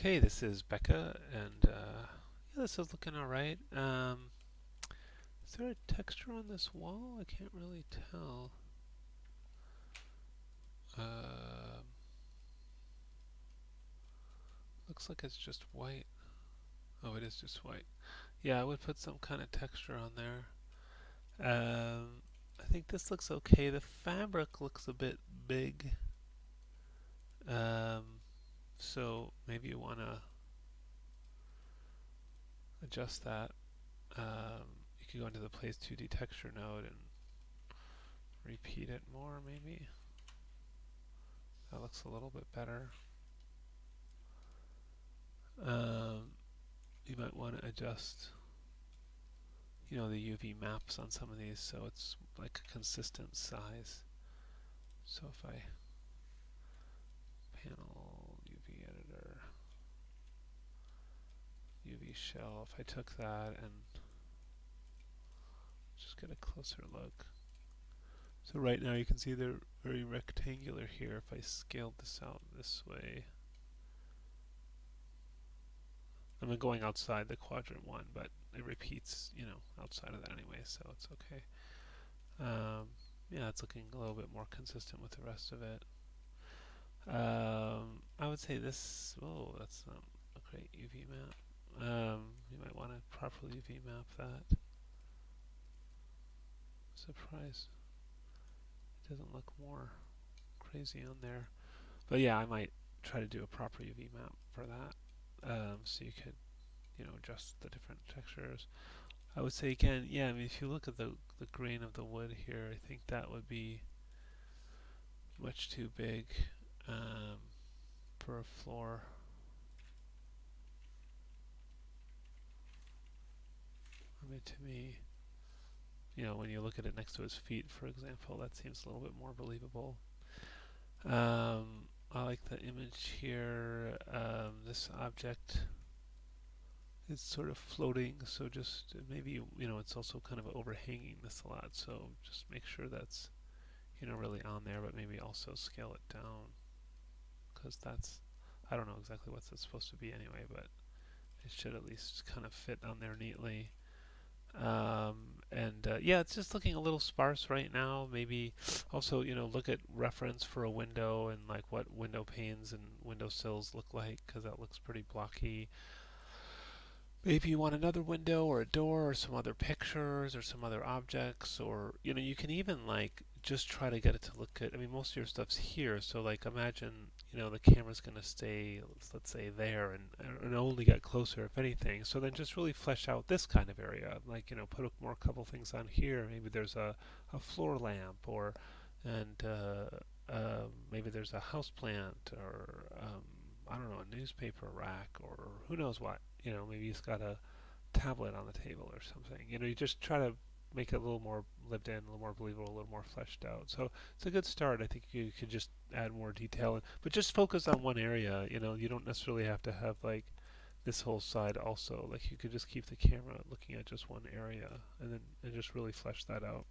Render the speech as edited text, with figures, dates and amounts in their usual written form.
Okay, this is Becca, and yeah, this is looking all right. Is there a texture on this wall? I can't really tell. Um Looks like it's just white. Oh, it is just white. Yeah, I would put some kind of texture on there. I think this looks okay. The fabric looks a bit big, um, so maybe you want to adjust that. You could go into the Place 2D texture node and repeat it more, maybe. That looks a little bit better. Um, you might want to adjust, the UV maps on some of these so it's like a consistent size. So if I panel UV editor, UV shell, if I took that and just get a closer look. So right now you can see they're very rectangular here. If I scaled this out this way, I'm going outside the quadrant one, but it repeats, outside of that anyway, so it's okay. Um, yeah, it's looking a little bit more consistent with the rest of it. I would say this. Oh, that's not a great UV map. You might want to properly UV map that. Surprise, it doesn't look more crazy on there. But yeah, I might try to do a proper UV map for that, so you could, adjust the different textures. I would say again, yeah. I mean, if you look at the grain of the wood here, I think that would be much too big um, for a floor. I mean, to me, when you look at it next to his feet, for example, that seems a little bit more believable. I like the image here. This object is sort of floating, so just maybe, it's also kind of overhanging this a lot, so just make sure that's, really on there, but maybe also scale it down, because I don't know exactly what that's supposed to be anyway, but it should at least kind of fit on there neatly. And yeah, it's just looking a little sparse right now. Maybe also, look at reference for a window and like what window panes and window sills look like, because that looks pretty blocky. Maybe you want another window or a door or some other pictures or some other objects, or you can even like just try to get it to look good. I mean, most of your stuff's here, so like imagine the camera's going to stay, let's say, there and only get closer if anything. So then just really flesh out this kind of area, like put a more couple things on here. Maybe there's a floor lamp, or and maybe there's a house plant, or I don't know, a newspaper rack, or who knows what. Maybe he's got a tablet on the table or something. You just try to make it a little more lived in, a little more believable, a little more fleshed out. So it's a good start. I think you could just add more detail, but just focus on one area. You don't necessarily have to have like this whole side also. Like you could just keep the camera looking at just one area and then and just really flesh that out.